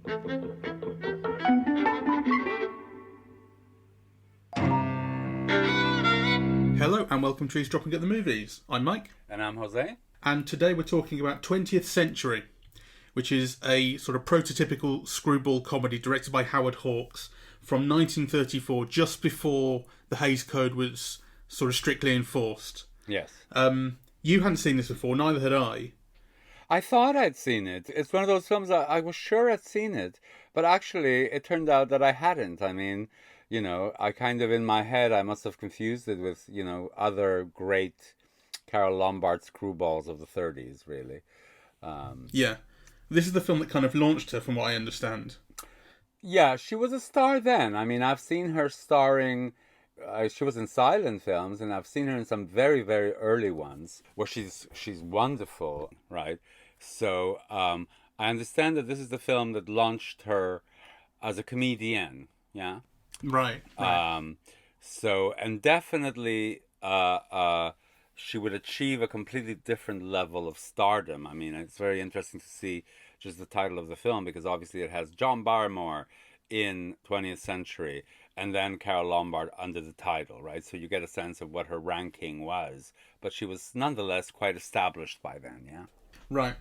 Hello and welcome to Eavesdropping at the Movies. I'm Mike. And I'm José. And today we're talking about 20th Century, which is a sort of prototypical screwball comedy directed by Howard Hawks from 1934, just before the Hays Code was sort of strictly enforced. Yes. You hadn't seen this before, neither had I. I thought I'd seen it. It's one of those films I was sure I'd seen it, but actually it turned out that I hadn't. I mean, you know, I kind of, in my head, I must have confused it with, you know, other great Carole Lombard screwballs of the 30s, really. Yeah. This is the film that kind of launched her, from what I understand. Yeah, she was a star then. I mean, I've seen her starring... she was in silent films, and I've seen her in some very, very early ones where she's wonderful, right? So I understand that this is the film that launched her as a comedienne, yeah? Right. So, and definitely she would achieve a completely different level of stardom. I mean, it's very interesting to see just the title of the film, because obviously it has John Barrymore in 20th Century and then Carole Lombard under the title, right? So you get a sense of what her ranking was, but she was nonetheless quite established by then, yeah? Right.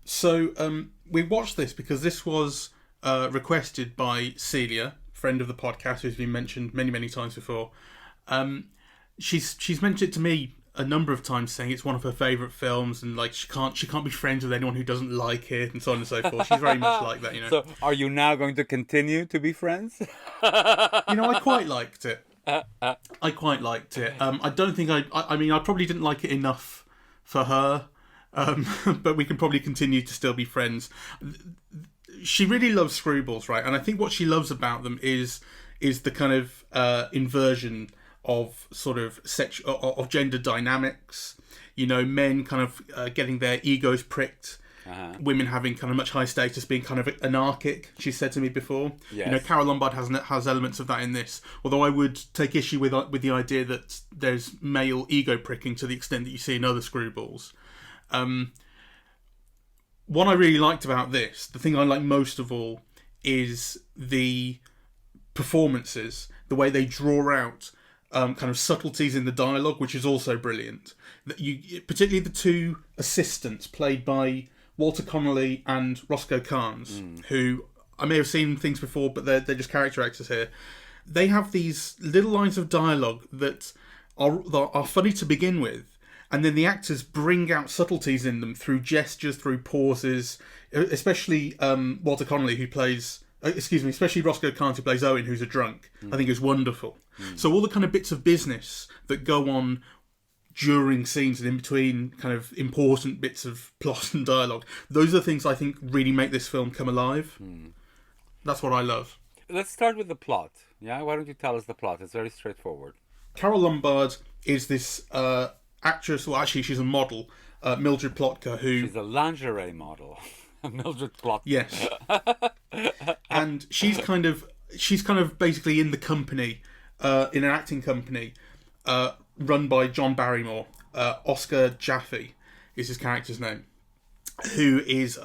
So we watched this because this was requested by Celia, friend of the podcast, who's been mentioned many, many times before. She's mentioned it to me a number of times, saying it's one of her favourite films, and like she can't be friends with anyone who doesn't like it, and so on and so forth. She's very much like that, you know. So, are you now going to continue to be friends? You know, I quite liked it. I quite liked it. I don't think I mean, I probably didn't like it enough for her, but we can probably continue to still be friends. She really loves screwballs, right? And I think what she loves about them is the kind of inversion of sort of of gender dynamics. You know, men kind of getting their egos pricked. Women having kind of much higher status, being kind of anarchic. She said to me before. Yes. You know, Carole Lombard has elements of that in this. Although I would take issue with the idea that there's male ego pricking to the extent that you see in other screwballs. What I really liked about this, the thing I like most of all, is the performances, the way they draw out kind of subtleties in the dialogue, which is also brilliant. Particularly the two assistants played by Walter Connolly and Roscoe Carnes, who I may have seen things before, but they're just character actors here. They have these little lines of dialogue that are funny to begin with, and then the actors bring out subtleties in them through gestures, through pauses, especially Walter Connolly, who plays... especially Roscoe Carnes, who plays Owen, who's a drunk. I think is wonderful. So all the kind of bits of business that go on during scenes and in between kind of important bits of plot and dialogue, those are the things I think really make this film come alive. That's what I love. Let's start with the plot. Yeah, why don't you tell us the plot? It's very straightforward. Carole Lombard is this actress, well actually she's a model, Mildred Plotka, who... She's a lingerie model. Mildred Plotka. Yes. And she's kind of basically in the company, in an acting company, run by John Barrymore. Oscar Jaffe is his character's name, who is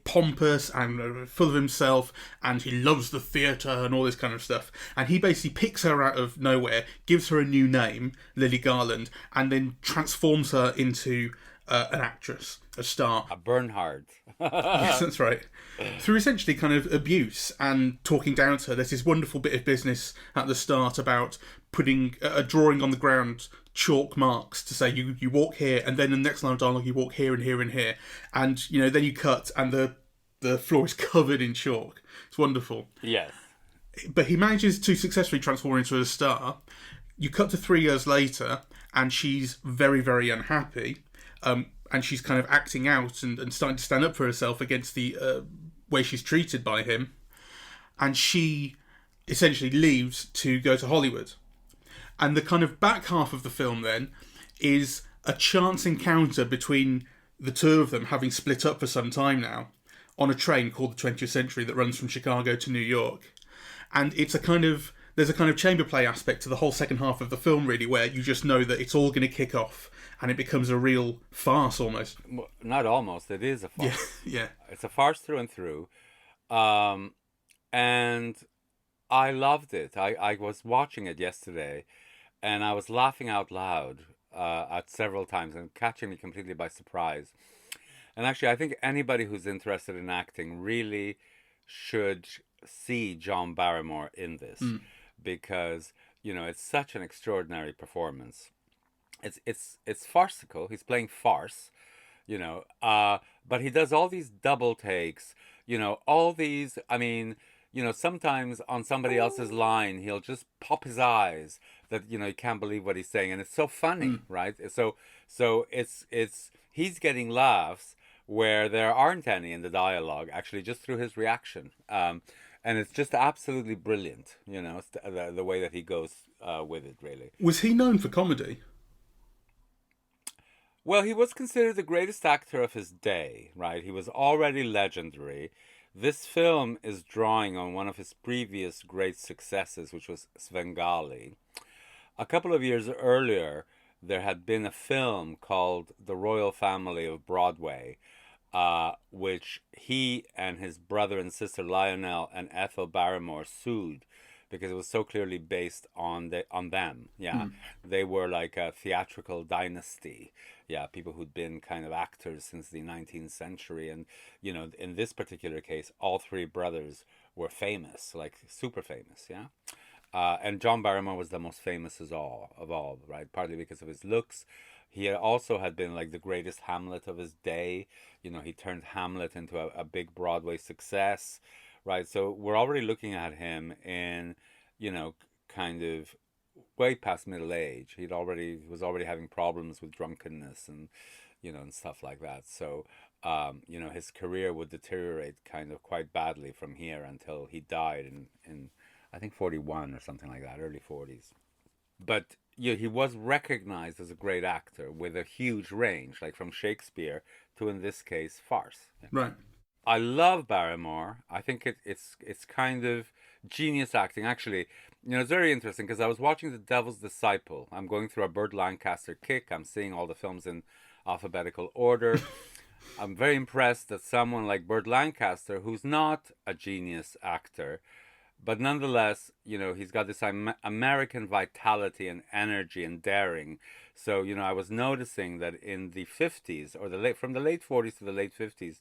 pompous and full of himself, and he loves the theatre and all this kind of stuff. And he basically picks her out of nowhere, gives her a new name, Lily Garland, and then transforms her into an actress, a star. A Bernhard. Yes, that's right. Through essentially kind of abuse and talking down to her. There's this wonderful bit of business at the start about putting a drawing on the ground, chalk marks to say you walk here, and then in the next line of dialogue you walk here and here and here, and you know then you cut and the floor is covered in chalk. It's wonderful. Yes. But he manages to successfully transform her into a star. You cut to 3 years later, and she's very, very unhappy. And she's kind of acting out and starting to stand up for herself against the way she's treated by him. And she essentially leaves to go to Hollywood. And the kind of back half of the film then is a chance encounter between the two of them, having split up for some time now, on a train called the 20th Century that runs from Chicago to New York. And there's a kind of chamber play aspect to the whole second half of the film, really, where you just know that it's all going to kick off and it becomes a real farce almost. Well, not almost, it is a farce. Yeah. It's a farce through and through. Um, and I loved it. I was watching it yesterday, and I was laughing out loud at several times and catching me completely by surprise. And actually, I think anybody who's interested in acting really should see John Barrymore in this, because it's such an extraordinary performance. It's farcical. He's playing farce, you know, uh, but he does all these double takes, all these. I mean, sometimes on somebody else's line, he'll just pop his eyes that he can't believe what he's saying, and it's so funny, right? So it's he's getting laughs where there aren't any in the dialogue, actually, just through his reaction. And it's just absolutely brilliant, the way that he goes with it, really. Was he known for comedy? Well, he was considered the greatest actor of his day, right? He was already legendary. This film is drawing on one of his previous great successes, which was Svengali. A couple of years earlier, there had been a film called The Royal Family of Broadway, which he and his brother and sister Lionel and Ethel Barrymore sued because it was so clearly based on them. Yeah, they were like a theatrical dynasty. Yeah, people who'd been kind of actors since the 19th century, and in this particular case, all three brothers were famous, like super famous. Yeah. And John Barrymore was the most famous of all, right? Partly because of his looks. He also had been like the greatest Hamlet of his day. He turned Hamlet into a big Broadway success, right? So we're already looking at him in, kind of way past middle age. Was already having problems with drunkenness and, and stuff like that. So, his career would deteriorate kind of quite badly from here until he died in I think 41 or something like that, early 40s. But he was recognized as a great actor with a huge range, like from Shakespeare to, in this case, farce. Right. I love Barrymore. I think it's kind of genius acting. Actually, it's very interesting because I was watching The Devil's Disciple. I'm going through a Burt Lancaster kick. I'm seeing all the films in alphabetical order. I'm very impressed that someone like Burt Lancaster, who's not a genius actor, but nonetheless, he's got this American vitality and energy and daring. So, I was noticing that in the 50s, or from the late 40s to the late 50s,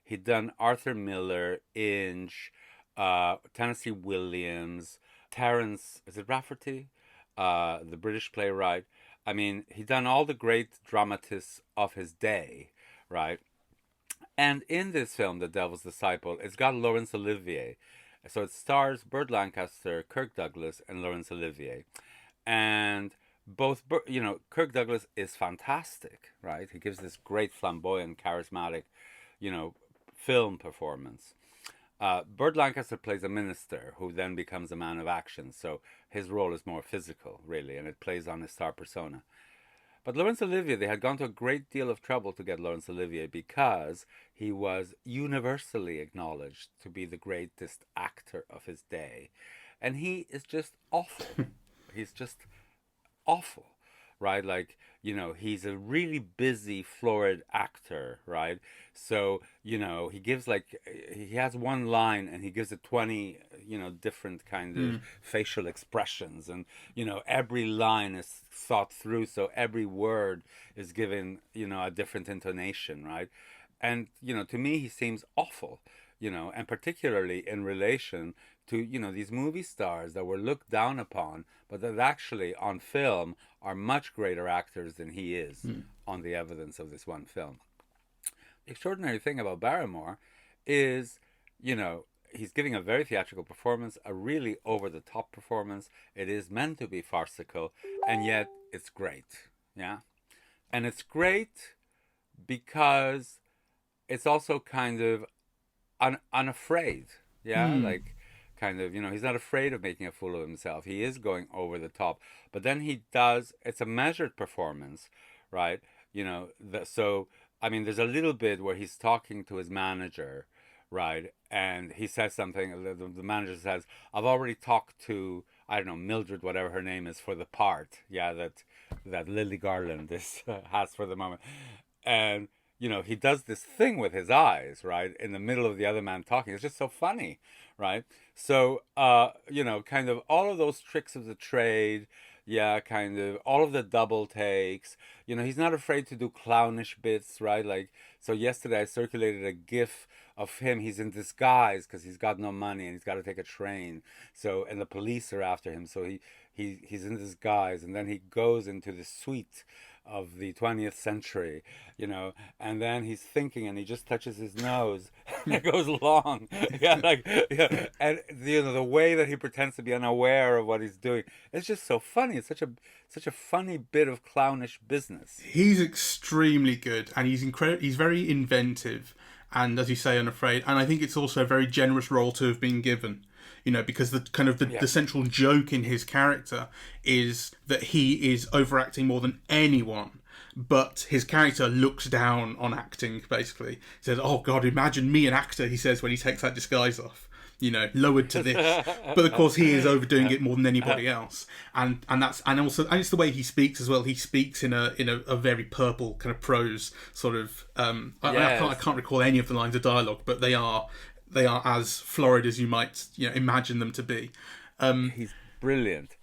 he'd done Arthur Miller, Inge, Tennessee Williams, Terence, is it Rafferty? The British playwright. I mean, he'd done all the great dramatists of his day, right? And in this film, The Devil's Disciple, it's got Laurence Olivier. So it stars Burt Lancaster, Kirk Douglas, and Laurence Olivier. And Kirk Douglas is fantastic, right? He gives this great flamboyant, charismatic, film performance. Burt Lancaster plays a minister who then becomes a man of action. So his role is more physical, really, and it plays on his star persona. But Laurence Olivier, they had gone to a great deal of trouble to get Laurence Olivier because he was universally acknowledged to be the greatest actor of his day. And he is just awful. He's just awful, right? Like, he's a really busy, florid actor, right? So, he gives he has one line and he gives it 20, different kind of facial expressions. And, every line is thought through. So every word is given, a different intonation, right? And, to me, he seems awful, and particularly in relation to, these movie stars that were looked down upon, but that actually on film are much greater actors than he is on the evidence of this one film. The extraordinary thing about Barrymore is, he's giving a very theatrical performance, a really over-the-top performance. It is meant to be farcical, and yet it's great, yeah? And it's great because it's also kind of unafraid, yeah? Like, kind of, he's not afraid of making a fool of himself. He is going over the top. But then it's a measured performance, right? So, I mean, there's a little bit where he's talking to his manager, right? And he says something, the manager says, I've already talked to, I don't know, Mildred, whatever her name is, for the part, yeah, that Lily Garland has for the moment. And, he does this thing with his eyes, right, in the middle of the other man talking. It's just so funny, right? So, kind of all of those tricks of the trade, yeah, kind of all of the double takes. He's not afraid to do clownish bits, right? Like, so yesterday I circulated a GIF of him. He's in disguise because he's got no money and he's got to take a train. So, and the police are after him. So he's in disguise, and then he goes into the suite of the 20th century, and then he's thinking and he just touches his nose and it goes long. And the way that he pretends to be unaware of what he's doing, it's just so funny. It's such a funny bit of clownish business. He's extremely good, and he's very inventive, and as you say, unafraid. And I think it's also a very generous role to have been given. Because the central joke in his character is that he is overacting more than anyone, but his character looks down on acting, basically. He says, "Oh God, imagine me an actor," he says when he takes that disguise off, lowered to this. But of course he is overdoing it more than anybody else. And it's the way he speaks as well. He speaks in a very purple kind of prose sort of I can't recall any of the lines of dialogue, but they are as florid as you might imagine them to be. He's brilliant.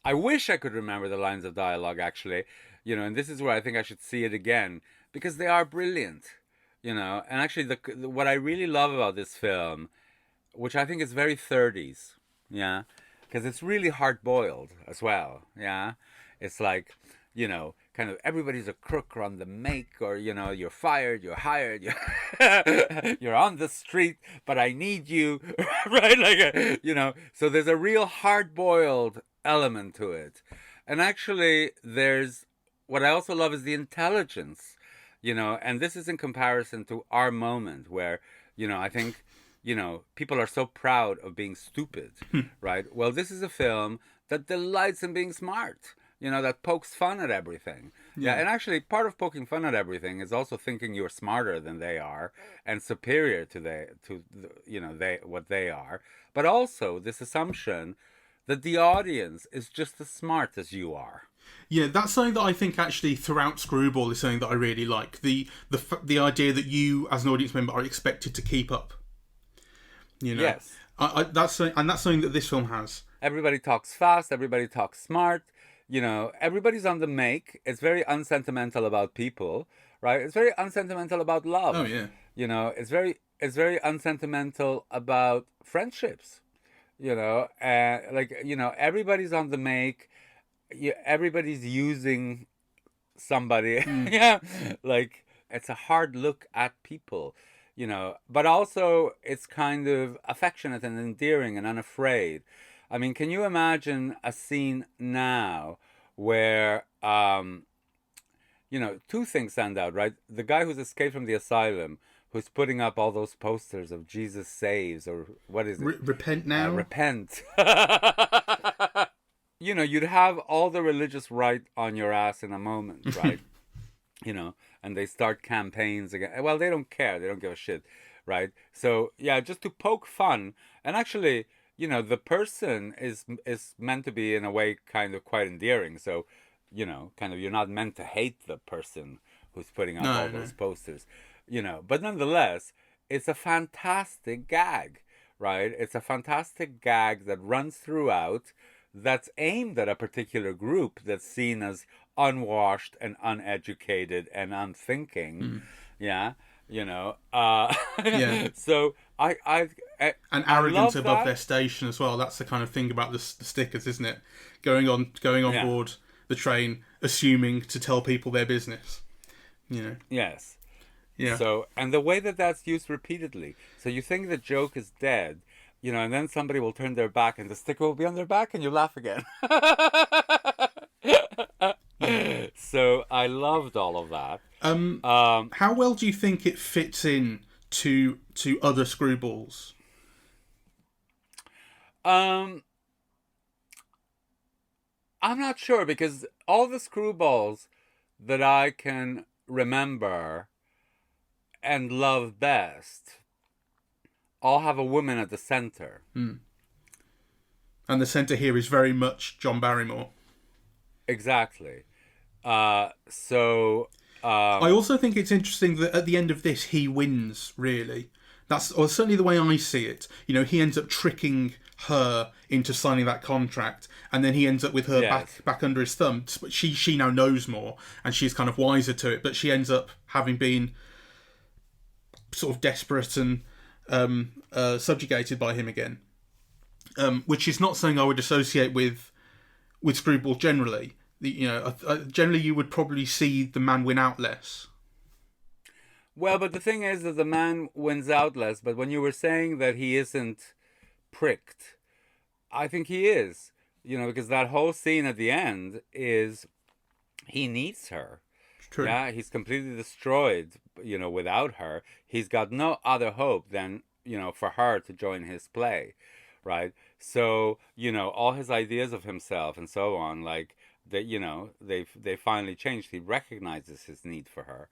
I wish I could remember the lines of dialogue, actually, and this is where I think I should see it again, because they are brilliant, and actually what I really love about this film, which I think is very 30s, yeah, because it's really hard-boiled as well, yeah. It's like, kind of everybody's a crook on the make, or you're fired, you're hired, you're on the street, but I need you, right? Like, so there's a real hard-boiled element to it. And actually there's, what I also love is the intelligence, and this is in comparison to our moment where, I think, people are so proud of being stupid, right? Well, this is a film that delights in being smart, that pokes fun at everything. Yeah, and actually part of poking fun at everything is also thinking you're smarter than they are and superior to what they are. But also this assumption that the audience is just as smart as you are. Yeah, that's something that I think actually throughout Screwball is something that I really like. The idea that you as an audience member are expected to keep up. Yes. That's something that this film has. Everybody talks fast, everybody talks smart. Everybody's on the make. It's very unsentimental about people, right? It's very unsentimental about love. Oh yeah. It's very unsentimental about friendships. Everybody's on the make. Everybody's using somebody. Yeah, like it's a hard look at people. But also it's kind of affectionate and endearing and unafraid. I mean, can you imagine a scene now where, two things stand out, right? The guy who's escaped from the asylum, who's putting up all those posters of Jesus saves, or what is it? Repent now? Repent. You'd have all the religious right on your ass in a moment, right? And they start campaigns again. Well, they don't care. They don't give a shit, right? So, yeah, just to poke fun. And actually, the person is meant to be in a way kind of quite endearing. So, kind of you're not meant to hate the person who's putting up all those posters, But nonetheless, it's a fantastic gag, right? It's a fantastic gag that runs throughout, that's aimed at a particular group that's seen as unwashed and uneducated and unthinking. Yeah. So and arrogance above their station as well. That's the kind of thing about the stickers, isn't it? Going on board the train, assuming to tell people their business. Yes. Yeah. So, and the way that that's used repeatedly. So you think the joke is dead, and then somebody will turn their back and the sticker will be on their back and you laugh again. So I loved all of that. How well do you think it fits in to other Screwballs? I'm not sure, because all the Screwballs that I can remember and love best all have a woman at the center. And the center here is very much John Barrymore. Exactly. So I also think it's interesting that at the end of this, he wins, really. Or certainly the way I see it. You know, he ends up tricking her into signing that contract, and then he ends up with her back under his thumb. But she now knows more, and she's kind of wiser to it. But she ends up having been sort of desperate and subjugated by him again, which is not something I would associate with screwball generally. Generally you would probably see the man win out less. Well, but the thing is that the man wins out less. But when you were saying that he isn't pricked, I think he is. You know, because that whole scene at the end is he needs her. True. Yeah, he's completely destroyed, you know, without her. He's got no other hope than, you know, for her to join his play, right? So, you know, all his ideas of himself and so on, like, they, you know, they finally changed. He recognizes his need for her.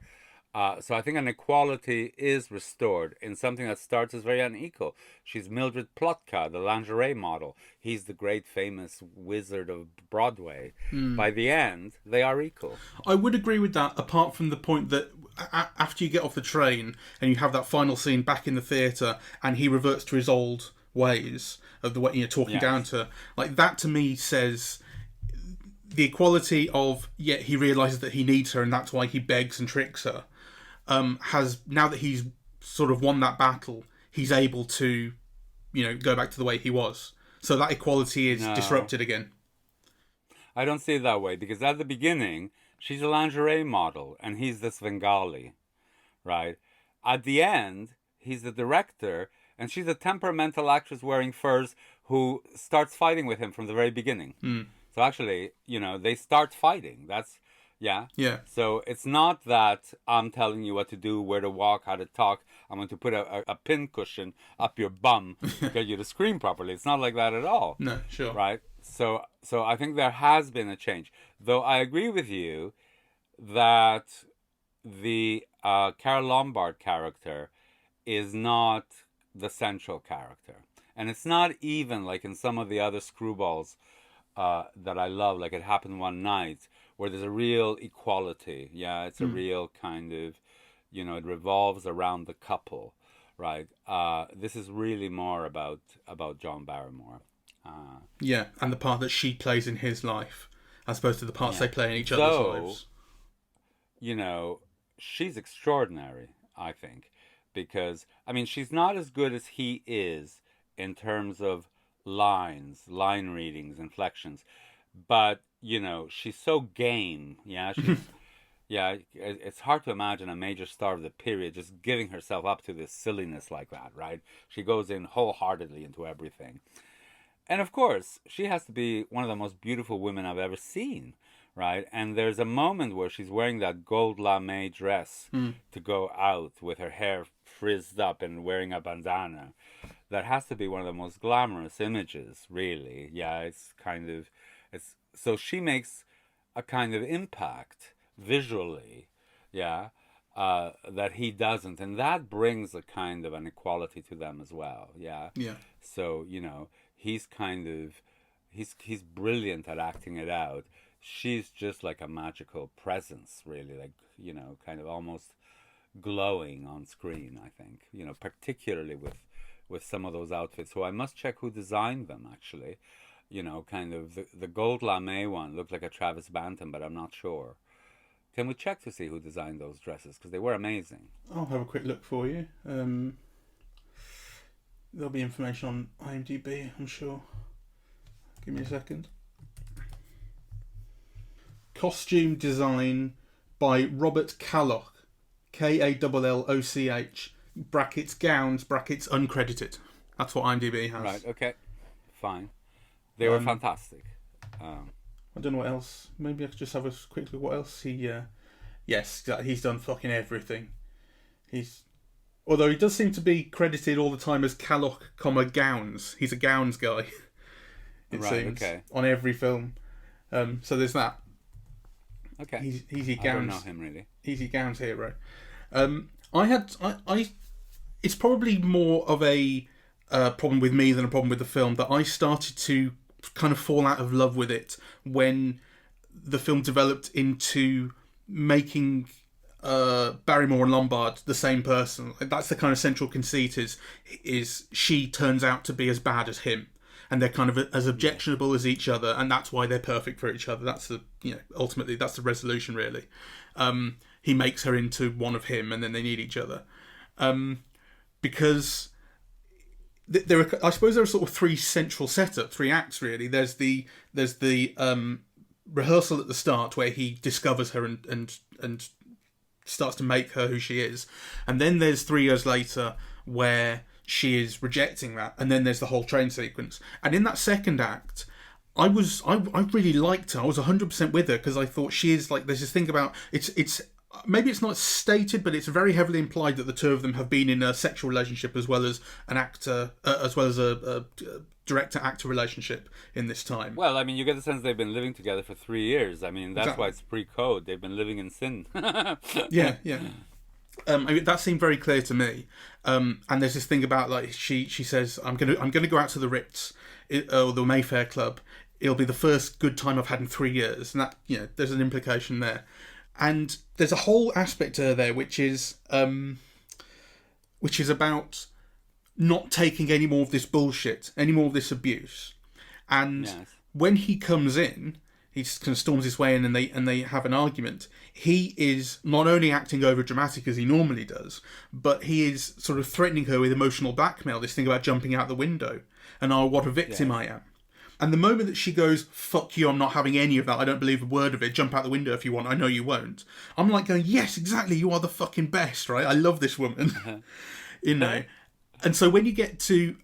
So I think an equality is restored in something that starts as very unequal. She's Mildred Plotka, the lingerie model. He's the great famous wizard of Broadway. By the end, they are equal. I would agree with that, apart from the point that after you get off the train and you have that final scene back in the theatre and he reverts to his old ways of the way, you know, talking down to her, like, that to me says the equality of, he realises that he needs her and that's why he begs and tricks her. Has, now that he's sort of won that battle, he's able to, you know, go back to the way he was. So that equality is disrupted again. I don't see it that way, because at the beginning, she's a lingerie model and he's the Svengali, right? At the end, he's the director and she's a temperamental actress wearing furs who starts fighting with him from the very beginning. So actually, you know, they start fighting. That's... Yeah. So it's not that I'm telling you what to do, where to walk, how to talk. I'm going to put a pin cushion up your bum to get you to scream properly. It's not like that at all. No, sure. Right? So I think there has been a change. Though I agree with you that the Carole Lombard character is not the central character. And it's not even like in some of the other screwballs that I love, like It Happened One Night, where there's a real equality. Yeah, it's a real kind of, you know, it revolves around the couple, right? This is really more about John Barrymore. And the part that she plays in his life, as opposed to the parts they play in each other's lives. You know, she's extraordinary, I think, because, I mean, she's not as good as he is in terms of line readings, inflections, but, you know, she's so game. Yeah, she's, it's hard to imagine a major star of the period just giving herself up to this silliness like that, right? She goes in wholeheartedly into everything. And of course, she has to be one of the most beautiful women I've ever seen, right? And there's a moment where she's wearing that gold lame dress to go out with her hair frizzed up and wearing a bandana. That has to be one of the most glamorous images, really. Yeah, it's kind of... So she makes a kind of impact visually, that he doesn't. And that brings a kind of an equality to them as well, yeah. So, you know, he's kind of... He's brilliant at acting it out. She's just like a magical presence, really, like, you know, kind of almost glowing on screen, I think. You know, particularly with some of those outfits. So I must check who designed them, actually. You know, kind of the gold lame one looked like a Travis Bantam, but I'm not sure. Can we check to see who designed those dresses? Because they were amazing. I'll have a quick look for you. There'll be information on IMDb, I'm sure. Give me a second. Costume design by Robert Kalloch. Kalloch. Brackets gowns, brackets uncredited. That's what IMDb has. Right, okay. Fine. They were fantastic. I don't know what else. Maybe I could just have a quick look what else he... Yes, he's done fucking everything. Although he does seem to be credited all the time as Kalloch, gowns. He's a gowns guy. It seems. Okay. On every film. So there's that. Okay. He's your gowns. I don't know him, really. He's your gowns hero. It's probably more of a problem with me than a problem with the film, that I started to kind of fall out of love with it when the film developed into making Barrymore and Lombard the same person. That's the kind of central conceit, is she turns out to be as bad as him, and they're kind of as objectionable as each other, and that's why they're perfect for each other. That's the, ultimately that's the resolution, really. He makes her into one of him, and then they need each other, because I suppose there are sort of three central setups, three acts really. There's the rehearsal at the start where he discovers her and starts to make her who she is, and then there's 3 years later where she is rejecting that, and then there's the whole train sequence. And in that second act, I really liked her. I was 100% with her, because I thought she is like, there's this thing about it's maybe it's not stated, but it's very heavily implied that the two of them have been in a sexual relationship as well as an actor, as well as a director-actor relationship in this time. Well, I mean, you get the sense they've been living together for 3 years. I mean, that's why it's pre-code. They've been living in sin. Yeah. I mean, that seemed very clear to me. And there's this thing about, like, she says, I'm gonna go out to the Ritz or the Mayfair Club. It'll be the first good time I've had in 3 years, and that, there's an implication there. And there's a whole aspect to her there, which is about not taking any more of this bullshit, any more of this abuse. And when he comes in, he just kind of storms his way in, and they have an argument. He is not only acting over dramatic as he normally does, but he is sort of threatening her with emotional blackmail. This thing about jumping out the window, and what a victim I am. And the moment that she goes, fuck you, I'm not having any of that, I don't believe a word of it, jump out the window if you want, I know you won't. I'm like going, yes, exactly, you are the fucking best, right? I love this woman. And so when you get to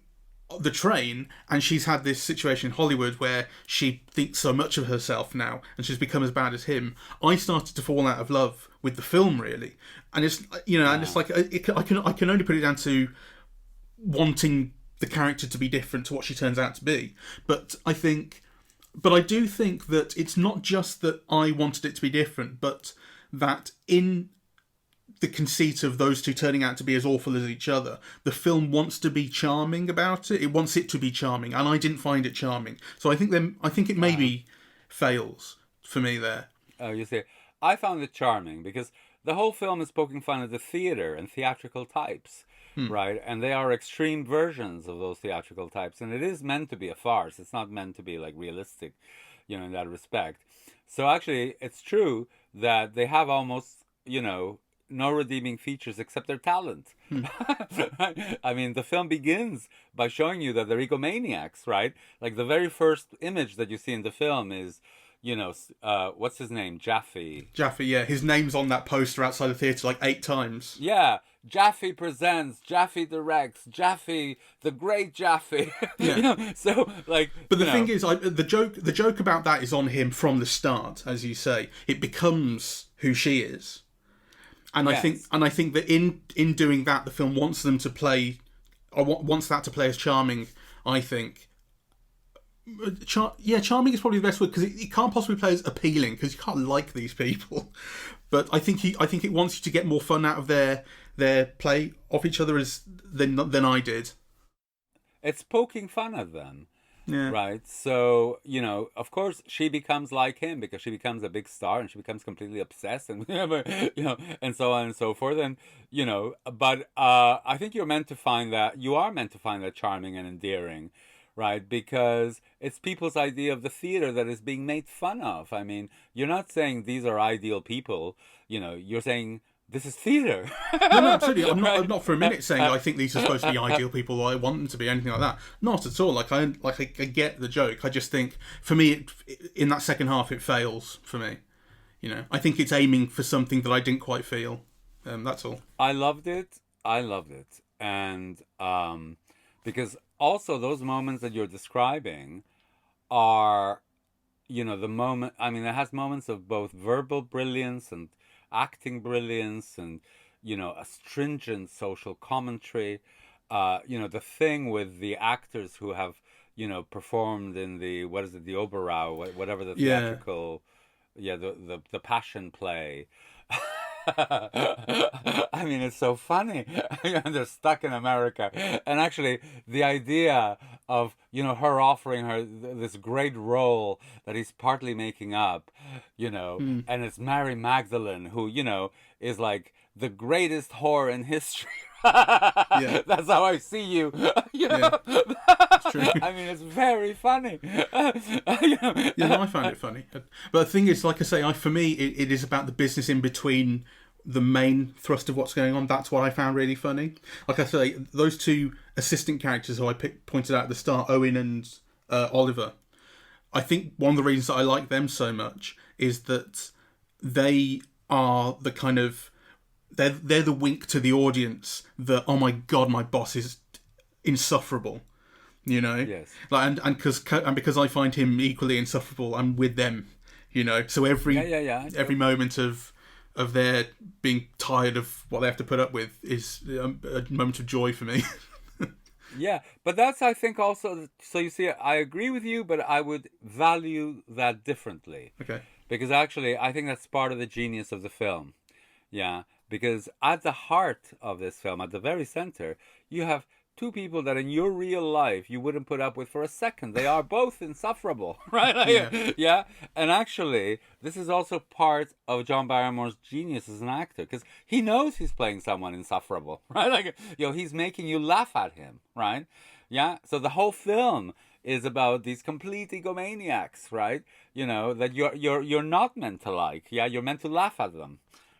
the train, and she's had this situation in Hollywood where she thinks so much of herself now, and she's become as bad as him, I started to fall out of love with the film, really. And it's, and it's like, I can only put it down to wanting the character to be different to what she turns out to be. But I do think that it's not just that I wanted it to be different, but that in the conceit of those two turning out to be as awful as each other, the film wants to be charming about it. It wants it to be charming, and I didn't find it charming. So I think it maybe fails for me there. Oh, you see, I found it charming because the whole film is poking fun at the theater and theatrical types. Right, and they are extreme versions of those theatrical types, and it is meant to be a farce. It's not meant to be like realistic, in that respect. So actually, it's true that they have almost, no redeeming features except their talent. I mean, the film begins by showing you that they're egomaniacs, right? Like the very first image that you see in the film is, what's his name? Jaffe. Jaffe, yeah. His name's on that poster outside the theatre like 8 times. Yeah. Jaffe presents, Jaffe directs, Jaffe, the great Jaffe. Yeah. So like. But the thing is, the joke about that is on him from the start, as you say. It becomes who she is, and I think that in doing that, the film wants them to play, or wants that to play as charming. I think. Charming is probably the best word, because it can't possibly play as appealing, because you can't like these people. But I think it wants you to get more fun out of their play off each other than I did. It's poking fun at them. Yeah. Right. So, of course she becomes like him because she becomes a big star and she becomes completely obsessed and, and so on and so forth. And, but I think you are meant to find that charming and endearing. Right, because it's people's idea of the theater that is being made fun of. I mean, you're not saying these are ideal people. You're saying this is theater. No, absolutely. I'm not for a minute saying I think these are supposed to be ideal people or I want them to be, anything like that. Not at all. I get the joke. I just think for me, in that second half, it fails for me. I think it's aiming for something that I didn't quite feel. That's all. I loved it, and because. Also, those moments that you're describing are, the moment. I mean, it has moments of both verbal brilliance and acting brilliance, and a stringent social commentary. The thing with the actors who have, performed in the the Oberau, whatever the theatrical, the passion play. I mean, it's so funny. They're stuck in America, and actually, the idea of her offering her this great role that he's partly making up, and it's Mary Magdalene who is like the greatest whore in history. Yeah. That's how I see you. Yeah. It's true. I mean, it's very funny. Yeah, no, I found it funny. But the thing is, like I say, for me, it is about the business in between the main thrust of what's going on. That's what I found really funny. Like I say, those two assistant characters who I pointed out at the start, Owen and Oliver, I think one of the reasons that I like them so much is that they are the kind of... They're the wink to the audience that, oh my god, my boss is insufferable. Yes. Like, and because I find him equally insufferable, I'm with them. So every moment of their being tired of what they have to put up with is a moment of joy for me. Yeah, but that's, I think, also... So you see, I agree with you, but I would value that differently. Okay. Because actually, I think that's part of the genius of the film. Yeah, because at the heart of this film, at the very center, you have two people that in your real life you wouldn't put up with for a second. They are both insufferable, right? Yeah. And actually, this is also part of John Barrymore's genius as an actor, because he knows he's playing someone insufferable, right? Like, he's making you laugh at him, right? Yeah. So the whole film is about these complete egomaniacs, right? That you're not meant to like. Yeah, you're meant to laugh at them.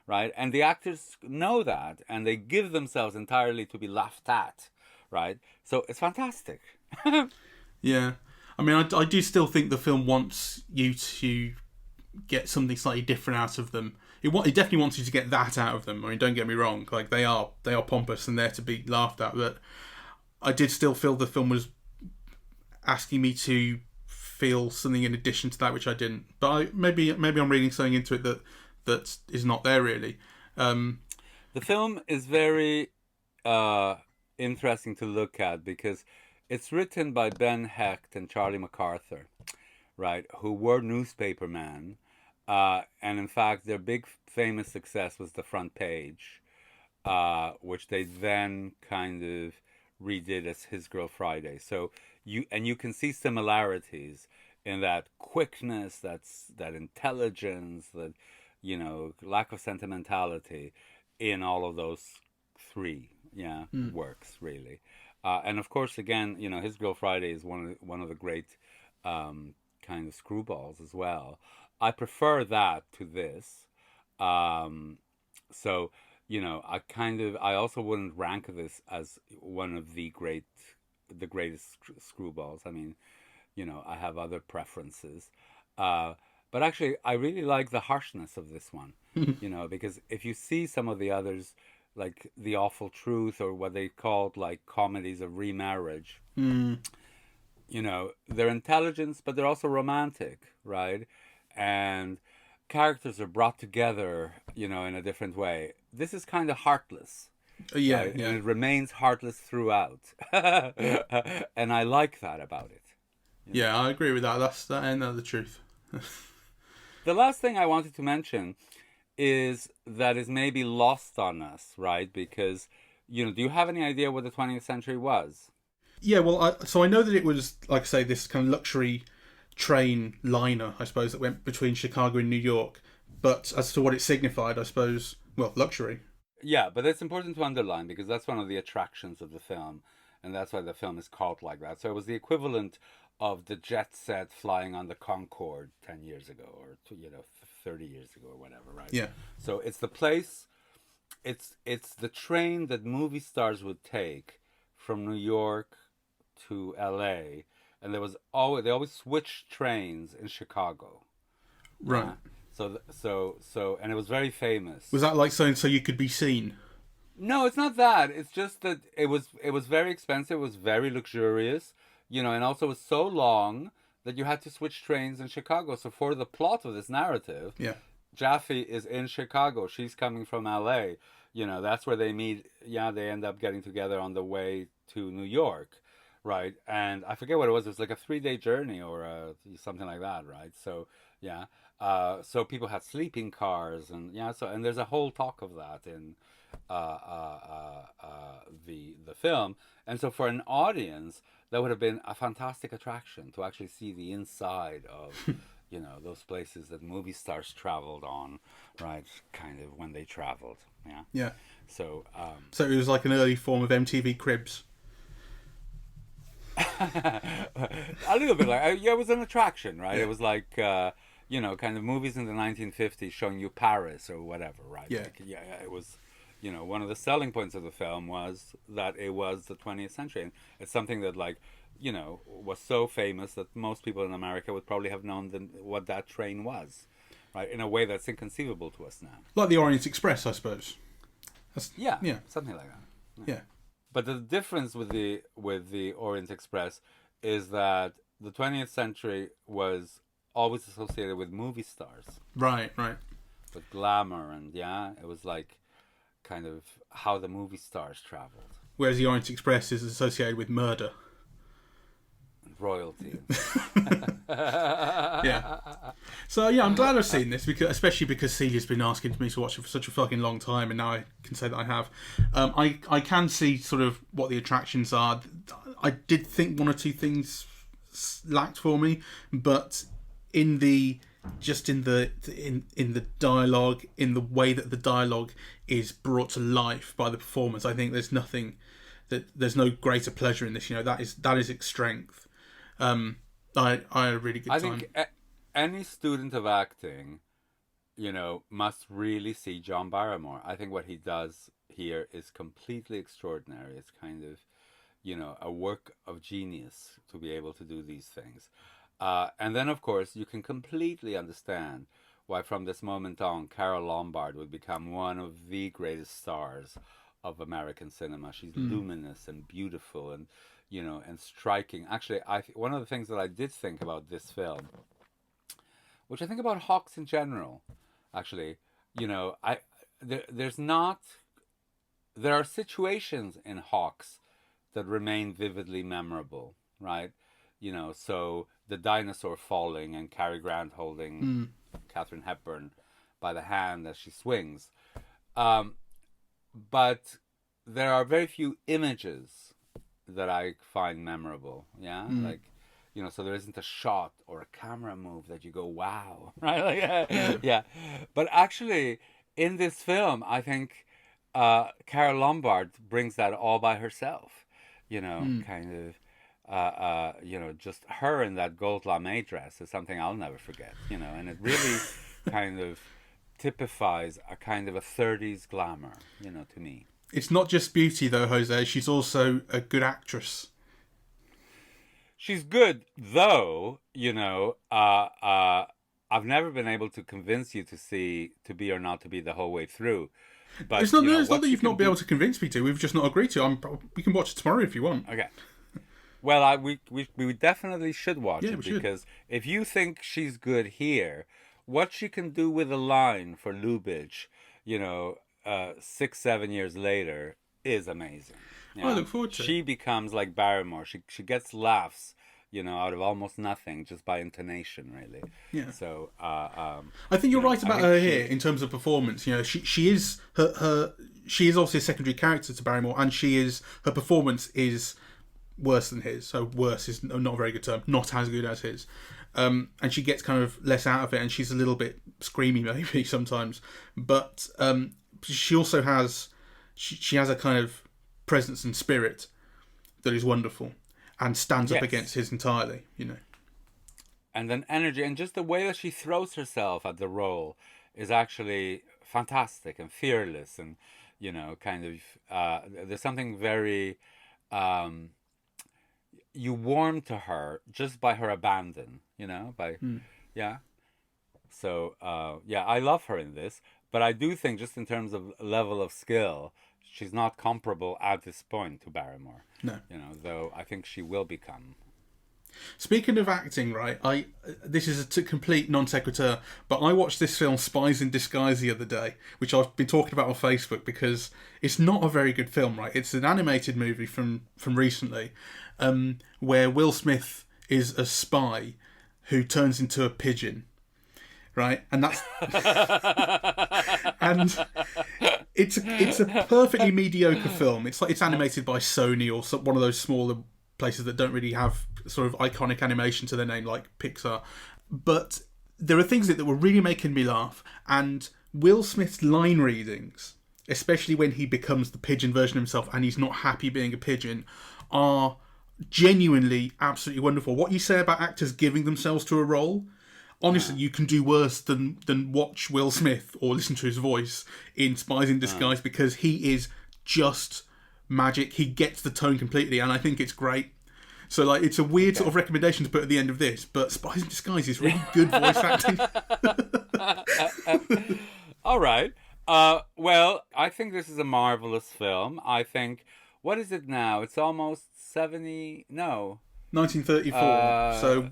Right, and the actors know that, and they give themselves entirely to be laughed at, right? So it's fantastic. Yeah, I mean, I do still think the film wants you to get something slightly different out of them. It definitely wants you to get that out of them. I mean, don't get me wrong; like they are pompous and there to be laughed at. But I did still feel the film was asking me to feel something in addition to that, which I didn't. But maybe I'm reading something into it that is not there really. The film is very interesting to look at because it's written by Ben Hecht and Charlie MacArthur, right, who were newspapermen, and in fact their big famous success was The Front Page, which they then kind of redid as His Girl Friday. So you can see similarities in that quickness, that intelligence, that lack of sentimentality in all of those three works really. And of course, again, His Girl Friday is one of the great kind of screwballs as well. I prefer that to this. So I also wouldn't rank this as one of the greatest screwballs. I mean, I have other preferences. But actually, I really like the harshness of this one, because if you see some of the others, like The Awful Truth or what they called like comedies of remarriage, they're intelligent, but they're also romantic, right? And characters are brought together, in a different way. This is kind of heartless. Yeah, right? yeah. And it remains heartless throughout. And I like that about it. Yeah, I agree with that. That ain't the truth. The last thing I wanted to mention is that is maybe lost on us, right? Because, do you have any idea what the 20th century was? Yeah, well, so I know that it was, like I say, this kind of luxury train liner, I suppose, that went between Chicago and New York. But as to what it signified, I suppose, well, luxury. Yeah, but it's important to underline because that's one of the attractions of the film. And that's why the film is called like that. So it was the equivalent of the jet set flying on the Concorde 10 years ago or 30 years ago or whatever, right? Yeah. So it's the place, it's the train that movie stars would take from New York to LA, and they always switched trains in Chicago. Right. So and it was very famous. Was that like so you could be seen? No, it's not that. It's just that it was very expensive, it was very luxurious. And also it was so long that you had to switch trains in Chicago. So for the plot of this narrative, Jaffe is in Chicago. She's coming from LA. That's where they meet. Yeah, they end up getting together on the way to New York, right? And I forget what it was. It was like a 3-day journey or something like that, right? So, yeah. So people had sleeping cars and, and there's a whole talk of that the film. And so for an audience, that would have been a fantastic attraction to actually see the inside of, those places that movie stars traveled on, right? Kind of when they traveled. Yeah. Yeah. So, So it was like an early form of MTV Cribs. a little bit like, it was an attraction, right? Yeah. It was like, kind of movies in the 1950s showing you Paris or whatever, right? Yeah. Like, it was, one of the selling points of the film was that it was the 20th century. And it's something that, like, was so famous that most people in America would probably have known what that train was, right? In a way that's inconceivable to us now. Like the Orient Express, I suppose. Yeah, Yeah. something like that. Yeah. But the difference with the Orient Express is that the 20th century was always associated with movie stars, Right. with glamour, and it was like kind of how the movie stars traveled, Whereas the Orient Express is associated with murder. royalty. Yeah. So yeah, I'm glad I've seen this, especially because Celia's been asking me to watch it for such a fucking long time, and now I can say that I have. I can see sort of what the attractions are. I did think one or two things lacked for me, but in the dialogue, in the way that the dialogue is brought to life by the performance, I think there's no greater pleasure in this. That is its strength. I had a really good time. I think any student of acting, must really see John Barrymore. I think what he does here is completely extraordinary. It's kind of, a work of genius to be able to do these things. And then, of course, you can completely understand why from this moment on, Carole Lombard would become one of the greatest stars of American cinema. She's luminous and beautiful and, and striking. Actually, one of the things that I did think about this film, which I think about Hawks in general, actually, there are situations in Hawks that remain vividly memorable, right? So the dinosaur falling and Cary Grant holding Katharine Hepburn by the hand as she swings. But there are very few images that I find memorable, like, so there isn't a shot or a camera move that you go, wow, right? Like, yeah. But actually, in this film, I think Carole Lombard brings that all by herself, kind of, just her in that gold lame dress is something I'll never forget, and it really kind of typifies a kind of a 30s glamour, to me. It's not just beauty, though, Jose. She's also a good actress. She's good, though, I've never been able to convince you to be or not to be the whole way through. But it's not that you've not been able to convince me to. We've just not agreed to. We can watch it tomorrow if you want. Okay. Well, we definitely should watch it, because should. If you think she's good here, what she can do with a line for Lubitsch, 6-7 years later, is amazing. I look forward to it. She becomes like Barrymore. She gets laughs, out of almost nothing just by intonation, really. Yeah. So I think you're right about her here in terms of performance. She is she is obviously a secondary character to Barrymore, and her performance is worse than his. So worse is not a very good term. Not as good as his. And she gets kind of less out of it, and she's a little bit screamy maybe sometimes. But she also has she has a kind of presence and spirit that is wonderful and stands up against his entirely, And then energy, and just the way that she throws herself at the role is actually fantastic and fearless, and kind of there's something very you warm to her just by her abandon, So I love her in this, but I do think just in terms of level of skill, she's not comparable at this point to Barrymore. No. Though I think she will become. Speaking of acting, right, this is a complete non sequitur, but I watched this film Spies in Disguise the other day, which I've been talking about on Facebook because it's not a very good film, right? It's an animated movie from recently, where Will Smith is a spy who turns into a pigeon. right? And that's and it's a perfectly mediocre film. It's like it's animated by Sony or one of those smaller places that don't really have sort of iconic animation to their name like Pixar. But there are things in it that were really making me laugh, and Will Smith's line readings, especially when he becomes the pigeon version of himself and he's not happy being a pigeon, are genuinely absolutely wonderful. What you say about actors giving themselves to a role, honestly, you can do worse than watch Will Smith or listen to his voice in Spies in Disguise, because he is just magic. He gets the tone completely, and I think it's great. So, like, it's a weird sort of recommendation to put at the end of this, but Spies in Disguise is really good voice acting. All right. Well, I think this is a marvelous film. I think, what is it now? It's almost 70... No. 1934. So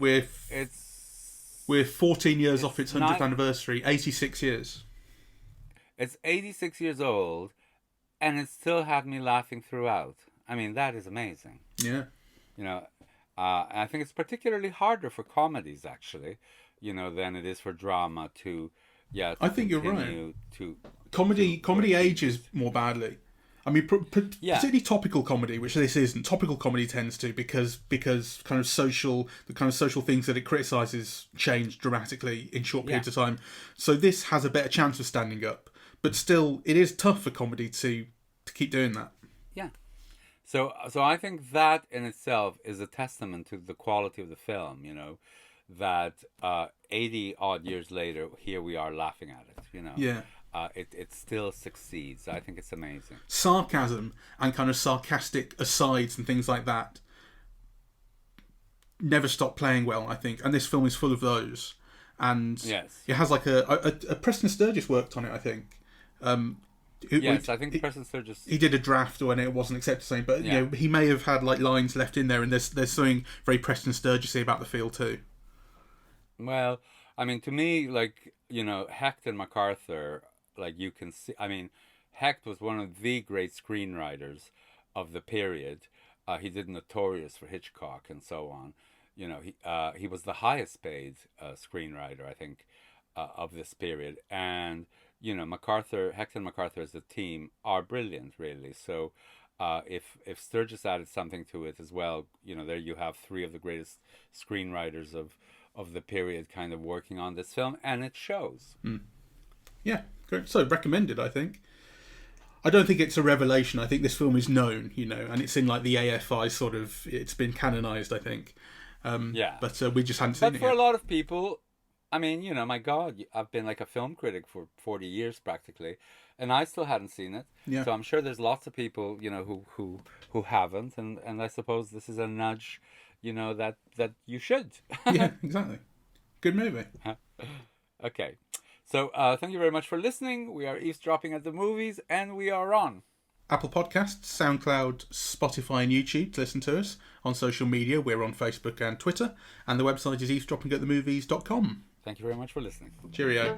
we're 14 years off its 100th anniversary. 86 years. It's 86 years old, and it still had me laughing throughout. I mean, that is amazing. Yeah. You know, I think it's particularly harder for comedies, actually, you know, than it is for drama to I think you're right. To comedy ages more badly. I mean, particularly topical comedy, which this isn't. Topical comedy tends to because the kind of social things that it criticises change dramatically in short periods of time. So this has a better chance of standing up, but still, it is tough for comedy to keep doing that. Yeah. So I think that in itself is a testament to the quality of the film. You know, that 80 odd years later, here we are laughing at it. You know. Yeah. It still succeeds. I think it's amazing. Sarcasm and kind of sarcastic asides and things like that never stop playing well, I think. And this film is full of those. And it has like a Preston Sturges worked on it, I think. I think Preston Sturges... He did a draft when it wasn't accepted, but you know, he may have had like lines left in there, and there's something very Preston Sturgesy about the feel too. Well, I mean, to me, like, you know, Hecht and MacArthur... Like, you can see, I mean, Hecht was one of the great screenwriters of the period. He did Notorious for Hitchcock and so on. You know, he was the highest paid screenwriter, I think, of this period. And, you know, Hecht and MacArthur as a team are brilliant, really. So if Sturges added something to it as well, you know, there you have three of the greatest screenwriters of the period kind of working on this film, and it shows. Mm. Yeah, great. So recommended, I think. I don't think it's a revelation. I think this film is known, you know, and it's in like the AFI sort of. It's been canonised, I think. But we just hadn't seen it. But for a lot of people, I mean, you know, my God, I've been like a film critic for 40 years practically, and I still hadn't seen it. Yeah. So I'm sure there's lots of people, you know, who haven't, and I suppose this is a nudge, you know, that you should. Yeah, exactly. Good movie. Okay. So thank you very much for listening. We are eavesdropping at the movies, and we are on Apple Podcasts, SoundCloud, Spotify and YouTube to listen to us. On social media, we're on Facebook and Twitter, and the website is eavesdroppingatthemovies.com. Thank you very much for listening. Cheerio.